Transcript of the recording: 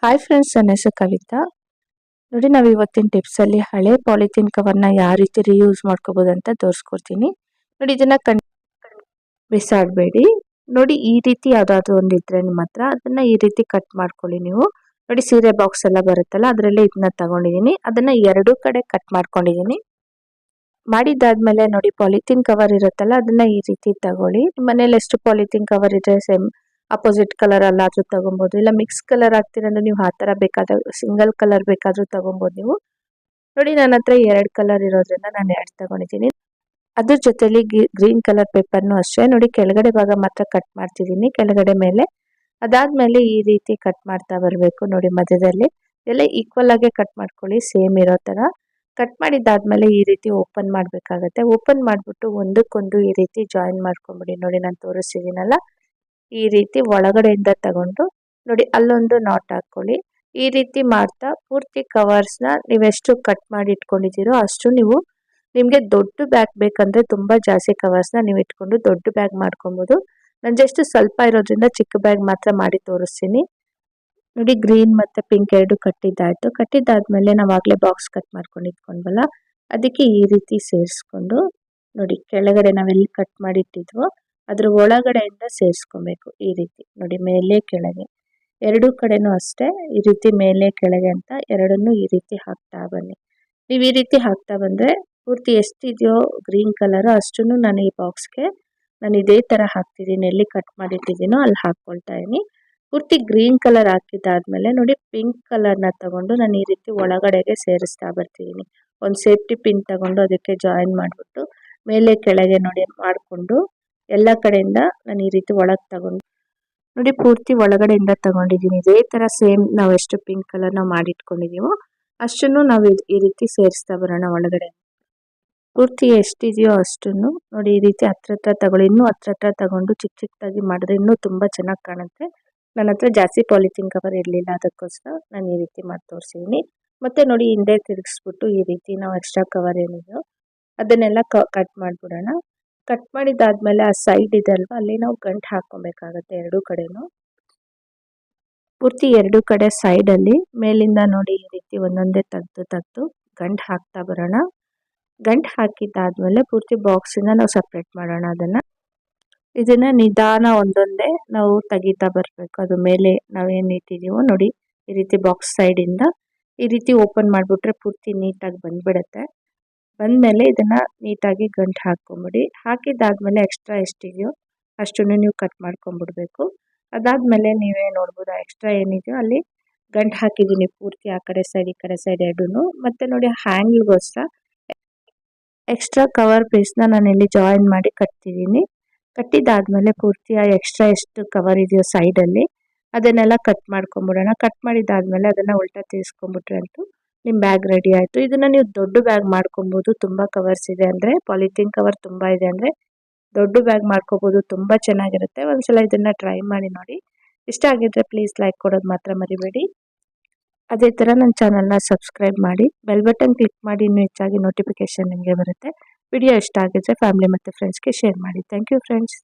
Hi friends, ನನ್ನ ಹೆಸರು ಕವಿತಾ. ನೋಡಿ, ನಾವು ಇವತ್ತಿನ ಟಿಪ್ಸಲ್ಲಿ ಹಳೆ ಪಾಲಿಥೀನ್ ಕವರ್ನ ಯಾವ ರೀತಿ ರೀಯೂಸ್ ಮಾಡ್ಕೋಬೋದು ಅಂತ ತೋರಿಸ್ಕೊಡ್ತೀನಿ. ನೋಡಿ, ಇದನ್ನ ಬಿಸಾಡಬೇಡಿ. ನೋಡಿ, ಈ ರೀತಿ ಯಾವುದಾದ್ರೂ ಒಂದು ಇದ್ರೆ ನಿಮ್ಮ ಹತ್ರ ಅದನ್ನ ಈ ರೀತಿ ಕಟ್ ಮಾಡ್ಕೊಳ್ಳಿ. ನೀವು ನೋಡಿ, ಸೀರೆ ಬಾಕ್ಸ್ ಎಲ್ಲ ಬರುತ್ತಲ್ಲ, ಅದರಲ್ಲೇ ಇದನ್ನ ತಗೊಂಡಿದ್ದೀನಿ. ಅದನ್ನ ಎರಡು ಕಡೆ ಕಟ್ ಮಾಡ್ಕೊಂಡಿದ್ದೀನಿ. ಮಾಡಿದ್ದಾದ್ಮೇಲೆ ನೋಡಿ, ಪಾಲಿಥೀನ್ ಕವರ್ ಇರುತ್ತಲ್ಲ, ಅದನ್ನ ಈ ರೀತಿ ತಗೊಳ್ಳಿ. ನಿಮ್ಮ ಮನೇಲಿ ಎಷ್ಟು ಪಾಲಿಥೀನ್ ಕವರ್ ಇದೆ ಸೇಮ್ ಅಪೋಸಿಟ್ ಕಲರ್ ಅಲ್ಲಾದ್ರೂ ತಗೊಬೋದು, ಇಲ್ಲ ಮಿಕ್ಸ್ ಕಲರ್ ಆಗ್ತಿರಂದ್ರೆ ನೀವು ಆ ಥರ ಬೇಕಾದ್ರೆ ಸಿಂಗಲ್ ಕಲರ್ ಬೇಕಾದ್ರೂ ತಗೊಬೋದು ನೀವು. ನೋಡಿ, ನನ್ನ ಹತ್ರ ಎರಡು ಕಲರ್ ಇರೋದ್ರಿಂದ ನಾನು ಎರಡು ತಗೊಂಡಿದ್ದೀನಿ. ಅದ್ರ ಜೊತೆಲಿ ಗ್ರೀನ್ ಕಲರ್ ಪೇಪರ್ನು ಅಷ್ಟೇ. ನೋಡಿ, ಕೆಳಗಡೆ ಭಾಗ ಮಾತ್ರ ಕಟ್ ಮಾಡ್ತಿದ್ದೀನಿ, ಕೆಳಗಡೆ ಮೇಲೆ. ಅದಾದ್ಮೇಲೆ ಈ ರೀತಿ ಕಟ್ ಮಾಡ್ತಾ ಬರಬೇಕು. ನೋಡಿ, ಮಧ್ಯದಲ್ಲಿ ಎಲ್ಲ ಈಕ್ವಲ್ ಆಗಿ ಕಟ್ ಮಾಡ್ಕೊಳ್ಳಿ, ಸೇಮ್ ಇರೋ ಥರ. ಕಟ್ ಮಾಡಿದ್ದಾದ್ಮೇಲೆ ಈ ರೀತಿ ಓಪನ್ ಮಾಡಬೇಕಾಗತ್ತೆ. ಓಪನ್ ಮಾಡಿಬಿಟ್ಟು ಒಂದಕ್ಕೊಂದು ಈ ರೀತಿ ಜಾಯಿನ್ ಮಾಡ್ಕೊಂಬಿಡಿ. ನೋಡಿ, ನಾನು ತೋರಿಸ್ತಿದ್ದೀನಲ್ಲ, ಈ ರೀತಿ ಒಳಗಡೆಯಿಂದ ತಗೊಂಡು ನೋಡಿ ಅಲ್ಲೊಂದು ನಾಟ್ ಹಾಕೊಳ್ಳಿ. ಈ ರೀತಿ ಮಾಡ್ತಾ ಪೂರ್ತಿ ಕವರ್ಸ್ನ ನೀವೆಷ್ಟು ಕಟ್ ಮಾಡಿ ಇಟ್ಕೊಂಡಿದ್ದೀರೋ ಅಷ್ಟು ನೀವು, ನಿಮಗೆ ದೊಡ್ಡ ಬ್ಯಾಗ್ ಬೇಕಂದ್ರೆ ತುಂಬ ಜಾಸ್ತಿ ಕವರ್ಸ್ನ ನೀವು ಇಟ್ಕೊಂಡು ದೊಡ್ಡ ಬ್ಯಾಗ್ ಮಾಡ್ಕೊಬೋದು. ನಾನು ಜಸ್ಟ್ ಸ್ವಲ್ಪ ಇರೋದ್ರಿಂದ ಚಿಕ್ಕ ಬ್ಯಾಗ್ ಮಾತ್ರ ಮಾಡಿ ತೋರಿಸ್ತೀನಿ. ನೋಡಿ, ಗ್ರೀನ್ ಮತ್ತು ಪಿಂಕ್ ಎರಡು ಕಟ್ಟಿದ್ದಾಯಿತು. ಕಟ್ಟಿದ್ದಾದ್ಮೇಲೆ ನಾವು ಆಗಲೇ ಬಾಕ್ಸ್ ಕಟ್ ಮಾಡ್ಕೊಂಡು ಇಟ್ಕೊಂಡ್ವಲ್ಲ, ಅದಕ್ಕೆ ಈ ರೀತಿ ಸೇರಿಸ್ಕೊಂಡು ನೋಡಿ ಕೆಳಗಡೆ ನಾವೆಲ್ಲಿ ಕಟ್ ಮಾಡಿಟ್ಟಿದ್ವೋ ಅದ್ರ ಒಳಗಡೆಯಿಂದ ಸೇರಿಸ್ಕೊಬೇಕು. ಈ ರೀತಿ ನೋಡಿ, ಮೇಲೆ ಕೆಳಗೆ ಎರಡೂ ಕಡೆನೂ ಅಷ್ಟೇ ಈ ರೀತಿ ಮೇಲೆ ಕೆಳಗೆ ಅಂತ ಎರಡನ್ನೂ ಈ ರೀತಿ ಹಾಕ್ತಾ ಬನ್ನಿ. ನೀವು ಈ ರೀತಿ ಹಾಕ್ತಾ ಬಂದರೆ ಪೂರ್ತಿ ಎಷ್ಟಿದೆಯೋ ಗ್ರೀನ್ ಕಲರು ಅಷ್ಟನ್ನು ನಾನು ಈ ಬಾಕ್ಸ್ಗೆ ನಾನು ಇದೇ ಥರ ಹಾಕ್ತಿದ್ದೀನಿ. ಎಲ್ಲಿ ಕಟ್ ಮಾಡಿಟ್ಟಿದ್ದೀನೋ ಅಲ್ಲಿ ಹಾಕ್ಕೊಳ್ತಾ ಇದ್ದೀನಿ. ಪೂರ್ತಿ ಗ್ರೀನ್ ಕಲರ್ ಹಾಕಿದ್ದಾದ್ಮೇಲೆ ನೋಡಿ, ಪಿಂಕ್ ಕಲರ್ನ ತಗೊಂಡು ನಾನು ಈ ರೀತಿ ಒಳಗಡೆಗೆ ಸೇರಿಸ್ತಾ ಬರ್ತಿದ್ದೀನಿ. ಒಂದು ಸೇಫ್ಟಿ ಪಿನ್ ತಗೊಂಡು ಅದಕ್ಕೆ ಜಾಯಿನ್ ಮಾಡಿಬಿಟ್ಟು ಮೇಲೆ ಕೆಳಗೆ ನೋಡಿ ಮಾಡಿಕೊಂಡು ಎಲ್ಲ ಕಡೆಯಿಂದ ನಾನು ಈ ರೀತಿ ಒಳಗೆ ತಗೊಂಡು ನೋಡಿ ಪೂರ್ತಿ ಒಳಗಡೆಯಿಂದ ತಗೊಂಡಿದ್ದೀನಿ. ಇದೇ ಥರ ಸೇಮ್ ನಾವು ಎಷ್ಟು ಪಿಂಕ್ ಕಲರ್ ನಾವು ಮಾಡಿಟ್ಕೊಂಡಿದ್ದೀವೋ ಅಷ್ಟನ್ನು ನಾವು ಈ ರೀತಿ ಸೇರಿಸ್ತಾ ಬರೋಣ ಒಳಗಡೆ. ಪೂರ್ತಿ ಎಷ್ಟಿದೆಯೋ ಅಷ್ಟನ್ನು ನೋಡಿ ಈ ರೀತಿ ಹತ್ರ ತಗೊಳ್ಳಿ. ಇನ್ನೂ ಹತ್ರ ತಗೊಂಡು ಚಿಕ್ಕ ಚಿಕ್ಕದಾಗಿ ಮಾಡಿದ್ರೆ ಇನ್ನೂ ತುಂಬ ಚೆನ್ನಾಗಿ ಕಾಣುತ್ತೆ. ನನ್ನ ಹತ್ರ ಜಾಸ್ತಿ ಪಾಲಿಥೀನ್ ಕವರ್ ಇರಲಿಲ್ಲ, ಅದಕ್ಕೋಸ್ಕರ ನಾನು ಈ ರೀತಿ ಮಾಡಿ ತೋರಿಸಿದ್ದೀನಿ. ಮತ್ತು ನೋಡಿ, ಹಿಂದೆ ತಿರುಗಿಸ್ಬಿಟ್ಟು ಈ ರೀತಿ ನಾವು ಎಕ್ಸ್ಟ್ರಾ ಕವರ್ ಏನಿದೆಯೋ ಅದನ್ನೆಲ್ಲ ಕಟ್ ಮಾಡಿಬಿಡೋಣ. ಕಟ್ ಮಾಡಿದ್ದಾದ್ಮೇಲೆ ಆ ಸೈಡ್ ಇದೆ ಅಲ್ವಾ, ಅಲ್ಲಿ ನಾವು ಗಂಟು ಹಾಕ್ಕೊಬೇಕಾಗತ್ತೆ ಎರಡೂ ಕಡೆನೂ. ಪೂರ್ತಿ ಎರಡೂ ಕಡೆ ಸೈಡಲ್ಲಿ ಮೇಲಿಂದ ನೋಡಿ ಈ ರೀತಿ ಒಂದೊಂದೇ ತೆಗೆದು ಗಂಟು ಹಾಕ್ತಾ ಬರೋಣ. ಗಂಟು ಹಾಕಿದ್ದಾದ್ಮೇಲೆ ಪೂರ್ತಿ ಬಾಕ್ಸಿಂದ ನಾವು ಸಪ್ರೇಟ್ ಮಾಡೋಣ. ಇದನ್ನ ನಿಧಾನ ಒಂದೊಂದೇ ನಾವು ತೆಗಿತಾ ಬರಬೇಕು. ಅದು ಮೇಲೆ ನಾವೇನು ಇಟ್ಟಿದ್ದೀವೋ ನೋಡಿ ಈ ರೀತಿ ಬಾಕ್ಸ್ ಸೈಡಿಂದ ಈ ರೀತಿ ಓಪನ್ ಮಾಡಿಬಿಟ್ರೆ ಪೂರ್ತಿ ನೀಟಾಗಿ ಬಂದ್ಬಿಡುತ್ತೆ. ಬಂದಮೇಲೆ ಇದನ್ನು ನೀಟಾಗಿ ಗಂಟು ಹಾಕ್ಕೊಂಬಿಡಿ. ಹಾಕಿದ್ದಾದ್ಮೇಲೆ ಎಕ್ಸ್ಟ್ರಾ ಎಷ್ಟಿದೆಯೋ ಅಷ್ಟನ್ನು ನೀವು ಕಟ್ ಮಾಡ್ಕೊಂಬಿಡ್ಬೇಕು. ಅದಾದಮೇಲೆ ನೀವೇ ನೋಡ್ಬೋದು, ಎಕ್ಸ್ಟ್ರಾ ಏನಿದೆಯೋ ಅಲ್ಲಿ ಗಂಟು ಹಾಕಿದ್ದೀನಿ ಪೂರ್ತಿ ಆ ಕಡೆ ಸೈಡ್ ಈ ಕಡೆ ಸೈಡ್ ಎರಡೂ. ಮತ್ತು ನೋಡಿ, ಹ್ಯಾಂಡ್ಲ್ಗೋಸ್ಕರ ಎಕ್ಸ್ಟ್ರಾ ಕವರ್ ಪೀಸ್ನ ನಾನು ಇಲ್ಲಿ ಜಾಯಿನ್ ಮಾಡಿ ಕಟ್ತಿದ್ದೀನಿ. ಕಟ್ಟಿದ್ದಾದ್ಮೇಲೆ ಪೂರ್ತಿ ಆ ಎಕ್ಸ್ಟ್ರಾ ಎಷ್ಟು ಕವರ್ ಇದೆಯೋ ಸೈಡಲ್ಲಿ ಅದನ್ನೆಲ್ಲ ಕಟ್ ಮಾಡ್ಕೊಂಬಿಡೋಣ. ಕಟ್ ಮಾಡಿದ್ದಾದ್ಮೇಲೆ ಅದನ್ನು ಉಲ್ಟಾ ತಿರ್ಸ್ಕೊಂಬಿಟ್ರೆ ಅಂತೂ ನಿಮ್ಮ ಬ್ಯಾಗ್ ರೆಡಿ ಆಯಿತು. ಇದನ್ನು ನೀವು ದೊಡ್ಡ ಬ್ಯಾಗ್ ಮಾಡ್ಕೊಬೋದು. ತುಂಬ ಕವರ್ಸ್ ಇದೆ ಅಂದರೆ, ಪಾಲಿಥೀನ್ ಕವರ್ ತುಂಬ ಇದೆ ಅಂದರೆ ದೊಡ್ಡ ಬ್ಯಾಗ್ ಮಾಡ್ಕೋಬೋದು. ತುಂಬ ಚೆನ್ನಾಗಿರುತ್ತೆ. ಒಂದ್ಸಲ ಇದನ್ನು ಟ್ರೈ ಮಾಡಿ ನೋಡಿ. ಇಷ್ಟ ಆಗಿದ್ರೆ ಪ್ಲೀಸ್ ಲೈಕ್ ಕೊಡೋದು ಮಾತ್ರ ಮರಿಬೇಡಿ. ಅದೇ ಥರ ನನ್ನ ಚಾನಲ್ನ ಸಬ್ಸ್ಕ್ರೈಬ್ ಮಾಡಿ, ಬೆಲ್ ಬಟನ್ ಕ್ಲಿಕ್ ಮಾಡಿ, ಇನ್ನೂ ಹೆಚ್ಚಾಗಿ ನೋಟಿಫಿಕೇಷನ್ ನಿಮಗೆ ಬರುತ್ತೆ. ವಿಡಿಯೋ ಇಷ್ಟ ಆಗಿದ್ರೆ ಫ್ಯಾಮಿಲಿ ಮತ್ತು ಫ್ರೆಂಡ್ಸ್ಗೆ ಶೇರ್ ಮಾಡಿ. Thank you friends.